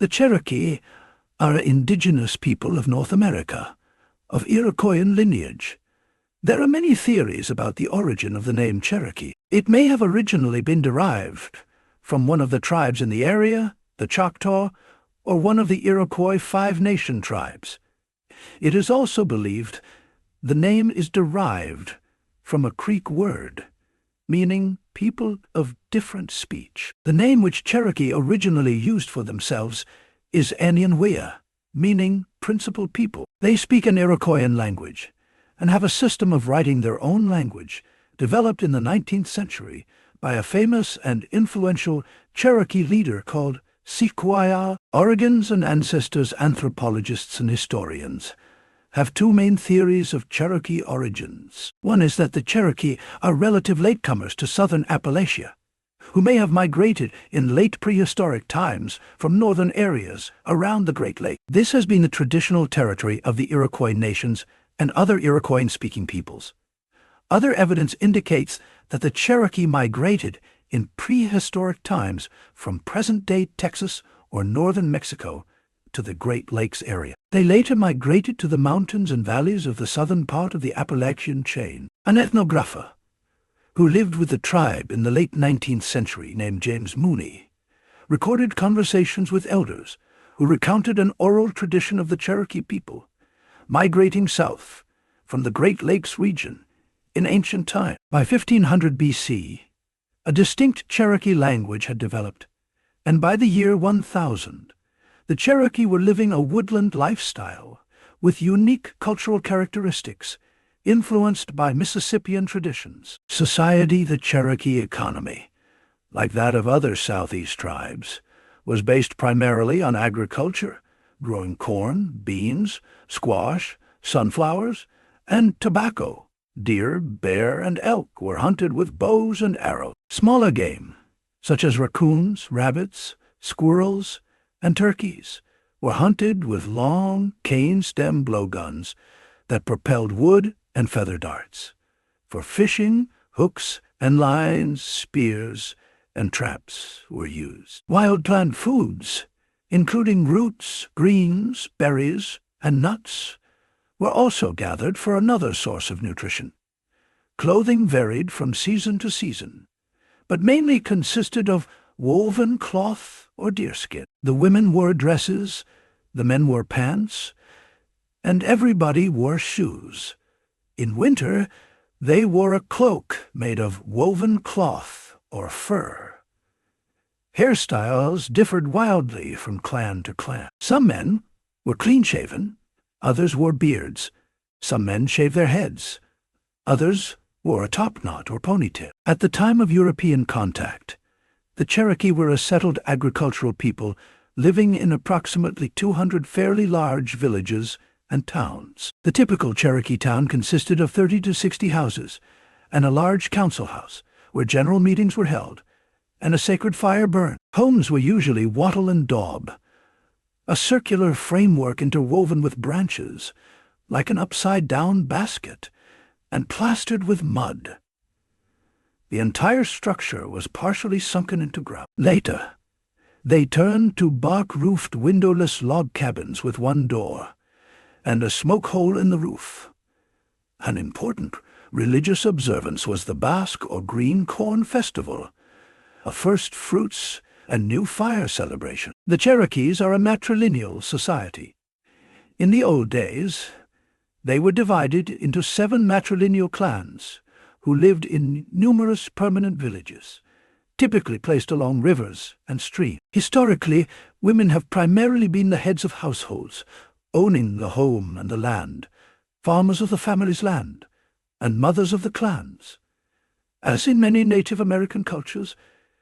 The Cherokee are an indigenous people of North America, of Iroquoian lineage. There are many theories about the origin of the name Cherokee. It may have originally been derived from one of the tribes in the area, the Choctaw, or one of the Iroquois Five Nation tribes. It is also believed the name is derived from a Creek word, meaning people of different speech. The name which Cherokee originally used for themselves is Anyanwea, meaning principal people. They speak an Iroquoian language and have a system of writing their own language developed in the 19th century by a famous and influential Cherokee leader called Sequoyah. Oregons and ancestors, anthropologists and historians have two main theories of Cherokee origins. One is that the Cherokee are relative latecomers to southern Appalachia, who may have migrated in late prehistoric times from northern areas around the Great Lake. This has been the traditional territory of the Iroquois nations and other Iroquoian-speaking peoples. Other evidence indicates that the Cherokee migrated in prehistoric times from present-day Texas or northern Mexico to the Great Lakes area. They later migrated to the mountains and valleys of the southern part of the Appalachian chain. An ethnographer who lived with the tribe in the late 19th century named James Mooney recorded conversations with elders who recounted an oral tradition of the Cherokee people migrating south from the Great Lakes region in ancient times. By 1500 BC, a distinct Cherokee language had developed, and by the year 1000, the Cherokee were living a woodland lifestyle with unique cultural characteristics influenced by Mississippian traditions. Society, the Cherokee economy, like that of other Southeast tribes, was based primarily on agriculture, growing corn, beans, squash, sunflowers, and tobacco. Deer, bear, and elk were hunted with bows and arrows. Smaller game, such as raccoons, rabbits, squirrels, and turkeys, were hunted with long cane-stem blowguns that propelled wood and feather darts. For fishing, hooks and lines, spears, and traps were used. Wild plant foods, including roots, greens, berries, and nuts, were also gathered for another source of nutrition. Clothing varied from season to season, but mainly consisted of woven cloth or deerskin. The women wore dresses, the men wore pants, and everybody wore shoes. In winter, they wore a cloak made of woven cloth or fur. Hairstyles differed wildly from clan to clan. Some men were clean-shaven, others wore beards. Some men shaved their heads, others wore a topknot or ponytail. At the time of European contact, the Cherokee were a settled agricultural people living in approximately 200 fairly large villages and towns. The typical Cherokee town consisted of 30 to 60 houses and a large council house where general meetings were held and a sacred fire burned. Homes were usually wattle and daub, a circular framework interwoven with branches, like an upside-down basket, and plastered with mud. The entire structure was partially sunken into ground. Later, they turned to bark-roofed windowless log cabins with one door and a smoke hole in the roof. An important religious observance was the Basque or Green Corn Festival, a first fruits and new fire celebration. The Cherokees are a matrilineal society. In the old days, they were divided into 7 matrilineal clans who lived in numerous permanent villages, typically placed along rivers and streams. Historically, women have primarily been the heads of households, owning the home and the land, farmers of the family's land, and mothers of the clans. As in many Native American cultures,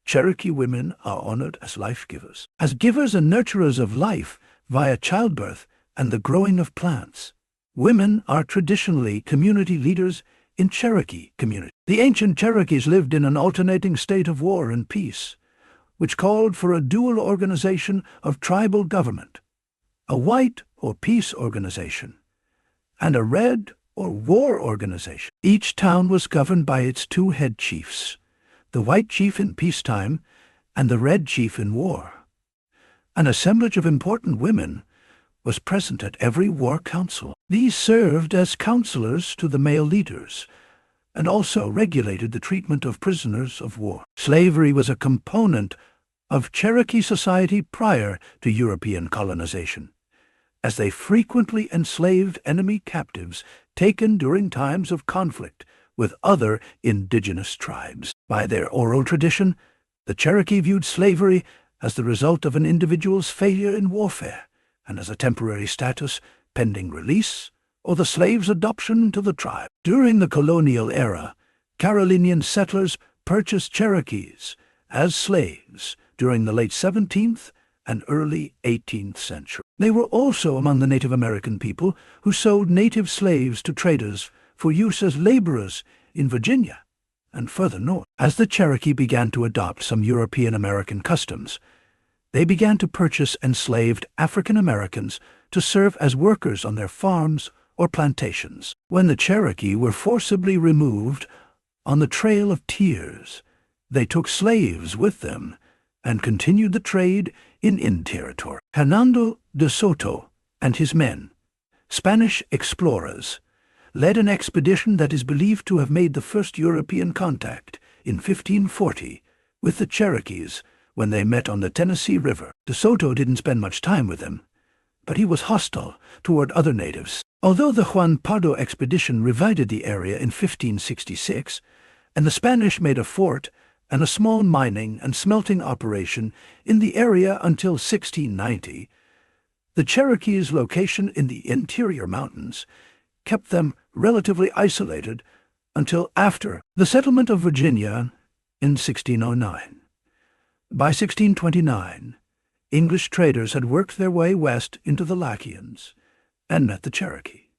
Cherokee women are honored as life-givers, as givers and nurturers of life via childbirth and the growing of plants. Women are traditionally community leaders in Cherokee communities. The ancient Cherokees lived in an alternating state of war and peace, which called for a dual organization of tribal government, a white or peace organization, and a red or war organization. Each town was governed by its 2 head chiefs, the white chief in peacetime and the red chief in war. An assemblage of important women was present at every war council. These served as counselors to the male leaders and also regulated the treatment of prisoners of war. Slavery was a component of Cherokee society prior to European colonization, as they frequently enslaved enemy captives taken during times of conflict with other indigenous tribes. By their oral tradition, the Cherokee viewed slavery as the result of an individual's failure in warfare and as a temporary status pending release or the slave's adoption into the tribe. During the colonial era, Carolinian settlers purchased Cherokees as slaves during the late 17th and early 18th century. They were also among the Native American people who sold native slaves to traders for use as laborers in Virginia and further north. As the Cherokee began to adopt some European American customs, they began to purchase enslaved African Americans to serve as workers on their farms or plantations. When the Cherokee were forcibly removed on the Trail of Tears, they took slaves with them and continued the trade in territory. Hernando de Soto and his men, Spanish explorers, led an expedition that is believed to have made the first European contact in 1540 with the Cherokees when they met on the Tennessee River. De Soto didn't spend much time with them, but he was hostile toward other natives. Although the Juan Pardo expedition revived the area in 1566, and the Spanish made a fort and a small mining and smelting operation in the area until 1690, the Cherokees' location in the interior mountains kept them relatively isolated until after the settlement of Virginia in 1609. By 1629, English traders had worked their way west into the Lackawanna and met the Cherokee.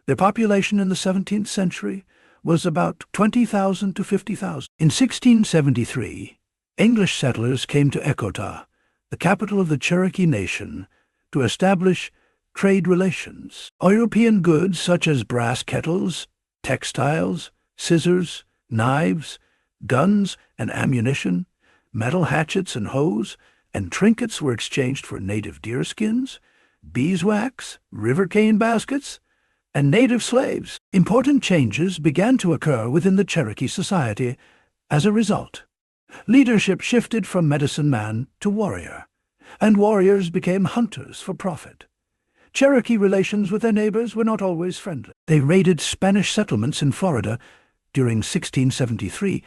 Their population in the 17th century was about 20,000 to 50,000. In 1673, English settlers came to Ekota, the capital of the Cherokee Nation, to establish trade relations. European goods such as brass kettles, textiles, scissors, knives, guns and ammunition, metal hatchets and hoes, and trinkets were exchanged for native deerskins, beeswax, river cane baskets, and native slaves. Important changes began to occur within the Cherokee society as a result. Leadership shifted from medicine man to warrior, and warriors became hunters for profit. Cherokee relations with their neighbors were not always friendly. They raided Spanish settlements in Florida during 1673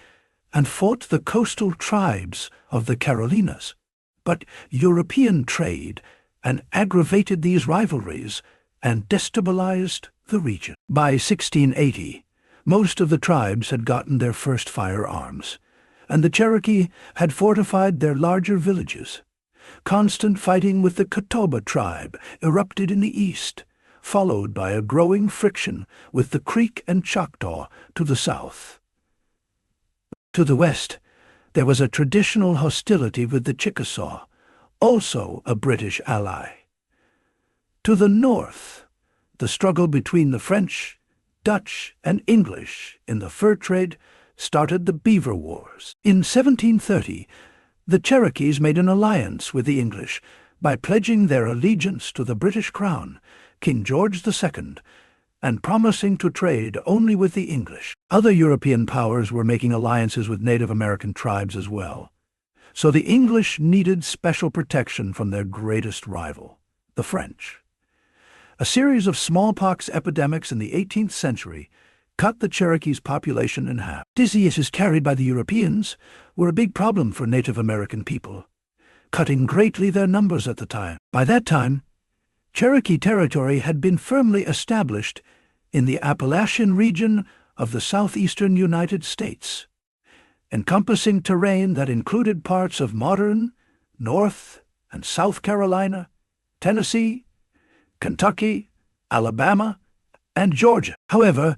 and fought the coastal tribes of the Carolinas. But European trade and aggravated these rivalries and destabilized the region. By 1680, most of the tribes had gotten their first firearms, and the Cherokee had fortified their larger villages. Constant fighting with the Catawba tribe erupted in the east, followed by a growing friction with the Creek and Choctaw to the south. To the west, there was a traditional hostility with the Chickasaw, also a British ally. To the north, the struggle between the French, Dutch, and English in the fur trade started the Beaver Wars. In 1730, the Cherokees made an alliance with the English by pledging their allegiance to the British Crown, King George II, and promising to trade only with the English. Other European powers were making alliances with Native American tribes as well, so the English needed special protection from their greatest rival, the French. A series of smallpox epidemics in the 18th century cut the Cherokees' population in half. Diseases carried by the Europeans were a big problem for Native American people, cutting greatly their numbers at the time. By that time, Cherokee territory had been firmly established in the Appalachian region of the southeastern United States, encompassing terrain that included parts of modern North and South Carolina, Tennessee, Kentucky, Alabama, and Georgia. However,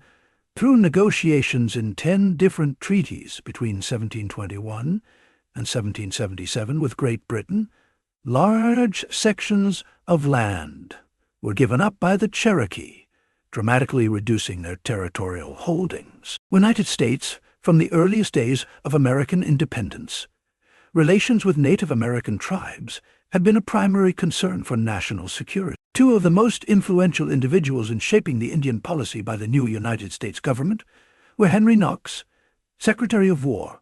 through negotiations in 10 different treaties between 1721 and 1777 with Great Britain, large sections of land were given up by the Cherokee, dramatically reducing their territorial holdings. United States, from the earliest days of American independence, relations with Native American tribes had been a primary concern for national security. Two of the most influential individuals in shaping the Indian policy by the new United States government were Henry Knox, Secretary of War,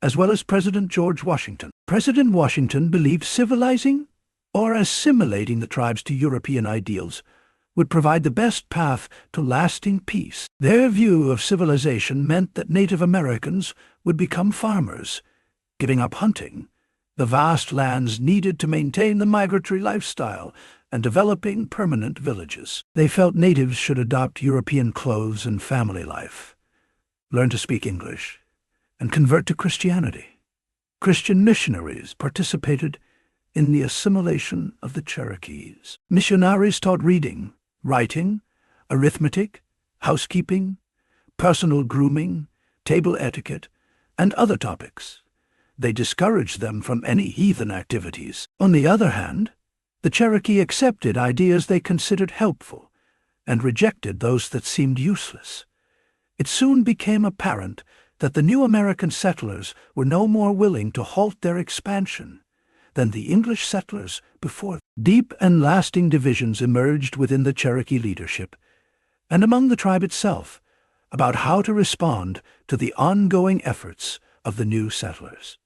as well as President George Washington. President Washington believed civilizing or assimilating the tribes to European ideals would provide the best path to lasting peace. Their view of civilization meant that Native Americans would become farmers, giving up hunting, the vast lands needed to maintain the migratory lifestyle, and developing permanent villages. They felt natives should adopt European clothes and family life, learn to speak English, and convert to Christianity. Christian missionaries participated in the assimilation of the Cherokees. Missionaries taught reading, writing, arithmetic, housekeeping, personal grooming, table etiquette, and other topics. They discouraged them from any heathen activities. On the other hand, the Cherokee accepted ideas they considered helpful and rejected those that seemed useless. It soon became apparent that the new American settlers were no more willing to halt their expansion than the English settlers before. Deep and lasting divisions emerged within the Cherokee leadership and among the tribe itself about how to respond to the ongoing efforts of the new settlers.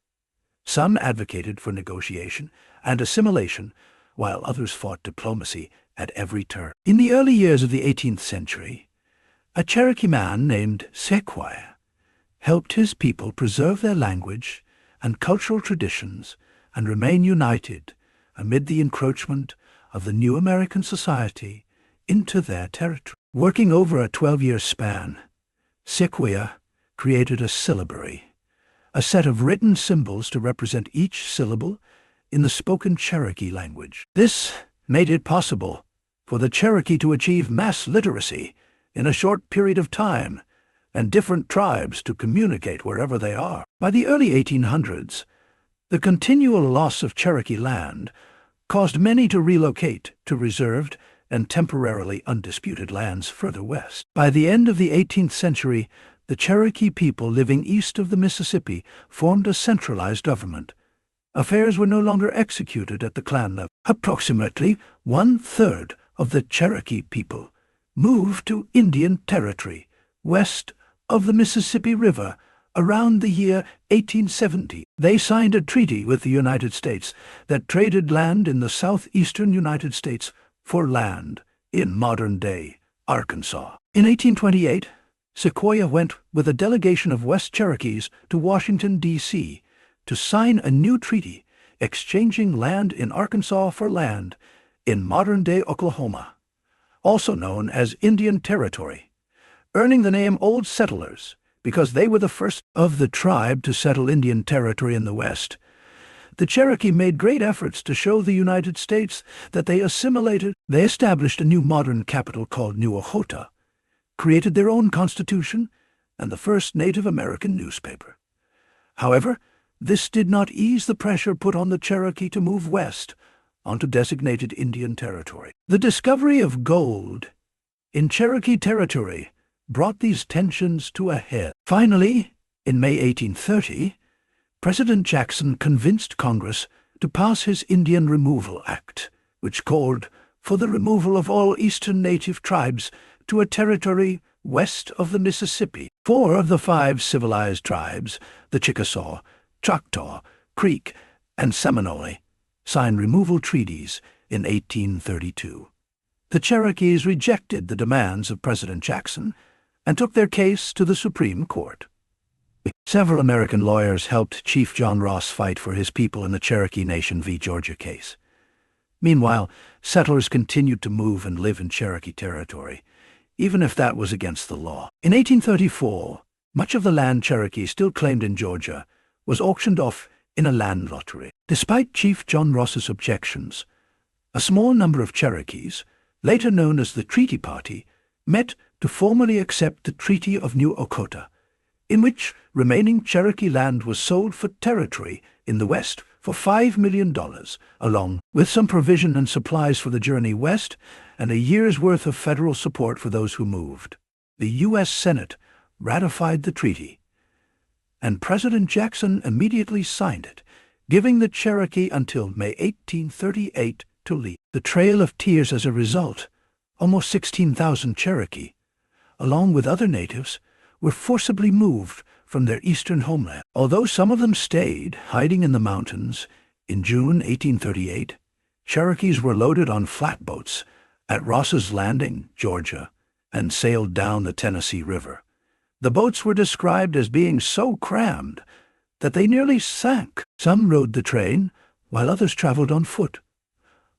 Some advocated for negotiation and assimilation, while others fought diplomacy at every turn. In the early years of the 18th century, a Cherokee man named Sequoyah helped his people preserve their language and cultural traditions and remain united amid the encroachment of the new American society into their territory. Working over a 12-year span, Sequoyah created a syllabary, a set of written symbols to represent each syllable in the spoken Cherokee language. This made it possible for the Cherokee to achieve mass literacy in a short period of time and different tribes to communicate wherever they are. By the early 1800s, the continual loss of Cherokee land caused many to relocate to reserved and temporarily undisputed lands further west. By the end of the 18th century, the Cherokee people living east of the Mississippi formed a centralized government. Affairs were no longer executed at the clan level. Approximately 1/3 of the Cherokee people moved to Indian Territory west of the Mississippi River around the year 1870. They signed a treaty with the United States that traded land in the southeastern United States for land in modern-day Arkansas. In 1828, Sequoyah went with a delegation of West Cherokees to Washington, D.C., to sign a new treaty exchanging land in Arkansas for land in modern-day Oklahoma, also known as Indian Territory, earning the name Old Settlers because they were the first of the tribe to settle Indian Territory in the West. The Cherokee made great efforts to show the United States that they assimilated. They established a new modern capital called New Ochota, created their own constitution, and the first Native American newspaper. However, this did not ease the pressure put on the Cherokee to move west onto designated Indian territory. The discovery of gold in Cherokee territory brought these tensions to a head. Finally, in May 1830, President Jackson convinced Congress to pass his Indian Removal Act, which called for the removal of all eastern native tribes to a territory west of the Mississippi. 4 of the 5 civilized tribes, the Chickasaw, Choctaw, Creek, and Seminole, signed removal treaties in 1832. The Cherokees rejected the demands of President Jackson and took their case to the Supreme Court. Several American lawyers helped Chief John Ross fight for his people in the Cherokee Nation v. Georgia case. Meanwhile, settlers continued to move and live in Cherokee territory, even if that was against the law. In 1834, much of the land Cherokee still claimed in Georgia was auctioned off in a land lottery. Despite Chief John Ross's objections, a small number of Cherokees, later known as the Treaty Party, met to formally accept the Treaty of New Ochota, in which remaining Cherokee land was sold for territory in the West for $5 million, along with some provision and supplies for the journey west and a year's worth of federal support for those who moved. The U.S. Senate ratified the treaty, and President Jackson immediately signed it giving the Cherokee until May 1838 to leave. The Trail of Tears as a result, almost 16,000 Cherokee, along with other natives, were forcibly moved from their eastern homeland. Although some of them stayed, hiding in the mountains, in June 1838, Cherokees were loaded on flatboats at Ross's Landing, Georgia, and sailed down the Tennessee River. The boats were described as being so crammed that they nearly sank. Some rode the train, while others traveled on foot.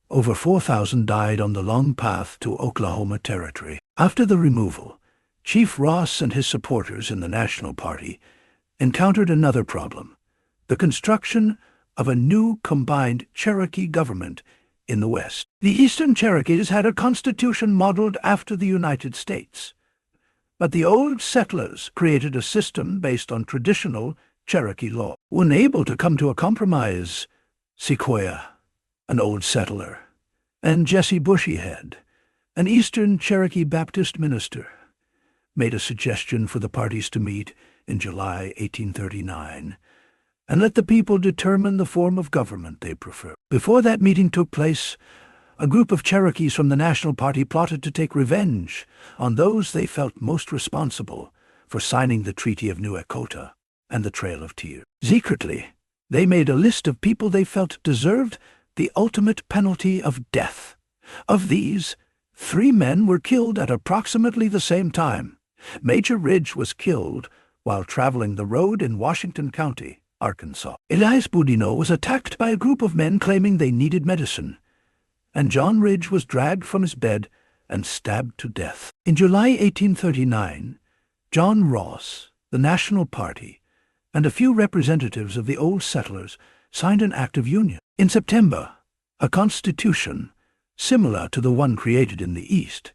Over 4,000 died on the long path to Oklahoma Territory. After the removal, Chief Ross and his supporters in the National Party encountered another problem: the construction of a new combined Cherokee government in the West. The Eastern Cherokees had a constitution modeled after the United States, but the old settlers created a system based on traditional Cherokee law. Unable to come to a compromise, Sequoyah, an old settler, and Jesse Bushyhead, an Eastern Cherokee Baptist minister, made a suggestion for the parties to meet in July 1839 and let the people determine the form of government they prefer. Before that meeting took place, a group of Cherokees from the National Party plotted to take revenge on those they felt most responsible for signing the Treaty of New Echota and the Trail of Tears. Secretly, they made a list of people they felt deserved the ultimate penalty of death. Of these, 3 men were killed at approximately the same time. Major Ridge was killed while traveling the road in Washington County, Arkansas. Elias Boudinot was attacked by a group of men claiming they needed medicine, and John Ridge was dragged from his bed and stabbed to death. In July 1839, John Ross, the National Party, and a few representatives of the old settlers signed an act of union. In September, a constitution, similar to the one created in the East,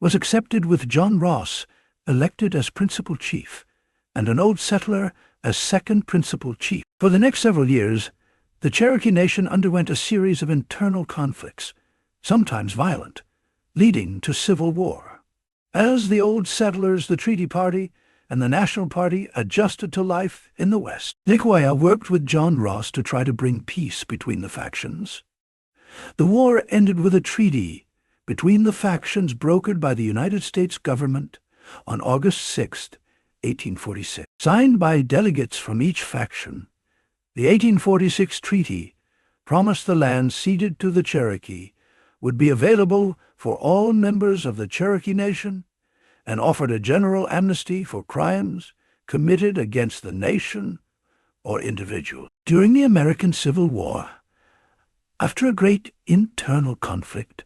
was accepted with John Ross elected as principal chief and an old settler as second principal chief. For the next several years, the Cherokee Nation underwent a series of internal conflicts, sometimes violent, leading to civil war. As the old settlers, the Treaty Party, and the National Party adjusted to life in the West, Sequoyah worked with John Ross to try to bring peace between the factions. The war ended with a treaty between the factions brokered by the United States government on August 6, 1846. Signed by delegates from each faction, the 1846 treaty promised the land ceded to the Cherokee would be available for all members of the Cherokee Nation and offered a general amnesty for crimes committed against the nation or individual. During the American Civil War, after a great internal conflict,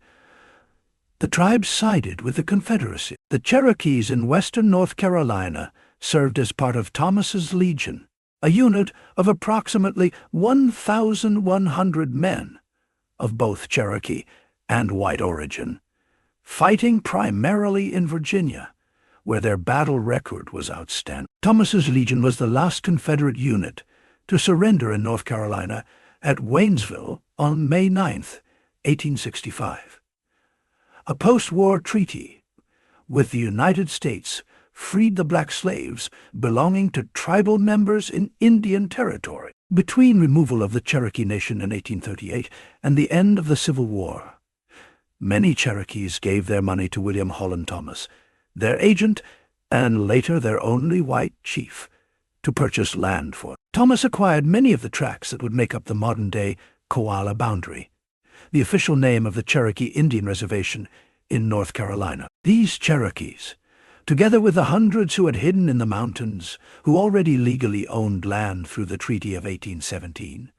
the tribes sided with the Confederacy. The Cherokees in western North Carolina served as part of Thomas's Legion, a unit of approximately 1,100 men of both Cherokee and white origin, fighting primarily in Virginia, where their battle record was outstanding. Thomas's Legion was the last Confederate unit to surrender in North Carolina at Waynesville on May 9, 1865. A post-war treaty with the United States freed the black slaves belonging to tribal members in Indian Territory. Between removal of the Cherokee Nation in 1838 and the end of the Civil War, many Cherokees gave their money to William Holland Thomas, their agent and later their only white chief, to purchase land for them. Thomas acquired many of the tracts that would make up the modern-day Koala boundary, the official name of the Cherokee Indian Reservation in North Carolina. These Cherokees, together with the hundreds who had hidden in the mountains, who already legally owned land through the Treaty of 1817,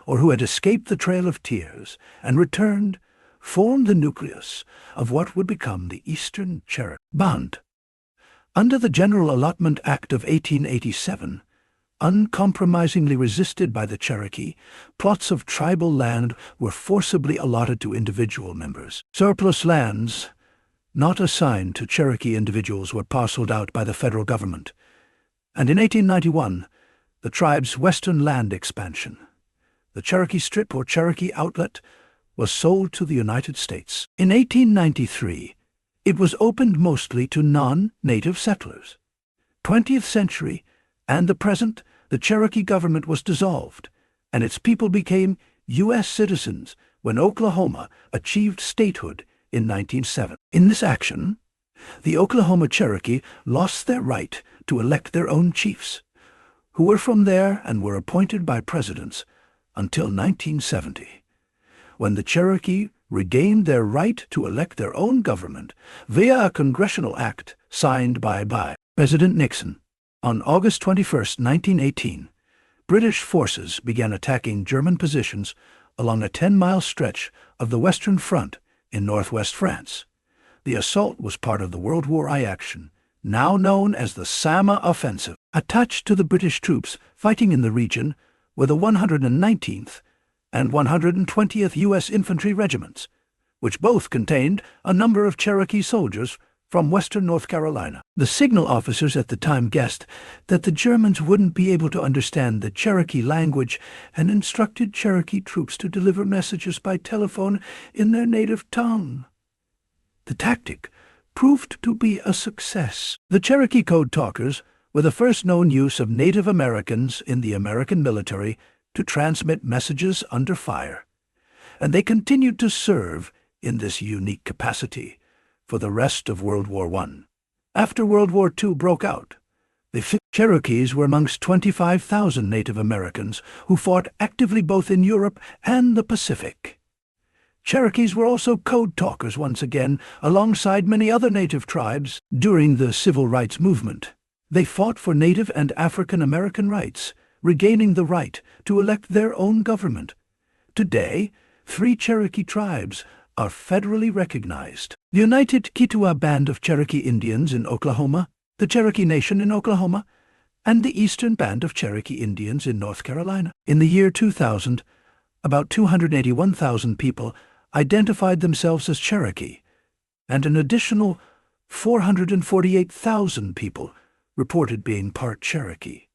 or who had escaped the Trail of Tears and returned, formed the nucleus of what would become the Eastern Cherokee Band. Under the General Allotment Act of 1887, uncompromisingly resisted by the Cherokee, plots of tribal land were forcibly allotted to individual members. Surplus lands not assigned to Cherokee individuals were parceled out by the federal government, and in 1891, the tribe's western land expansion, the Cherokee Strip or Cherokee Outlet, was sold to the United States. In 1893, it was opened mostly to non-native settlers. 20th century and the present, the Cherokee government was dissolved, and its people became U.S. citizens when Oklahoma achieved statehood in 1907. In this action, the Oklahoma Cherokee lost their right to elect their own chiefs, who were from there and were appointed by presidents until 1970, when the Cherokee regained their right to elect their own government via a congressional act signed by President Nixon. On August 21, 1918, British forces began attacking German positions along a 10-mile stretch of the Western Front in northwest France. The assault was part of the World War I action, now known as the Sama Offensive. Attached to the British troops fighting in the region were the 119th and 120th U.S. Infantry Regiments, which both contained a number of Cherokee soldiers from western North Carolina. The signal officers at the time guessed that the Germans wouldn't be able to understand the Cherokee language and instructed Cherokee troops to deliver messages by telephone in their native tongue. The tactic proved to be a success. The Cherokee code talkers were the first known use of Native Americans in the American military to transmit messages under fire, and they continued to serve in this unique capacity for the rest of World War I. After World War II broke out, the Cherokees were amongst 25,000 Native Americans who fought actively both in Europe and the Pacific. Cherokees were also code talkers once again, alongside many other Native tribes during the Civil Rights Movement. They fought for Native and African American rights, regaining the right to elect their own government. Today, 3 Cherokee tribes are federally recognized: the United Kituwa Band of Cherokee Indians in Oklahoma, the Cherokee Nation in Oklahoma, and the Eastern Band of Cherokee Indians in North Carolina. In the year 2000, about 281,000 people identified themselves as Cherokee, and an additional 448,000 people reported being part Cherokee.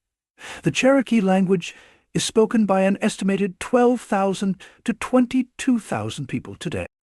The Cherokee language is spoken by an estimated 12,000 to 22,000 people today.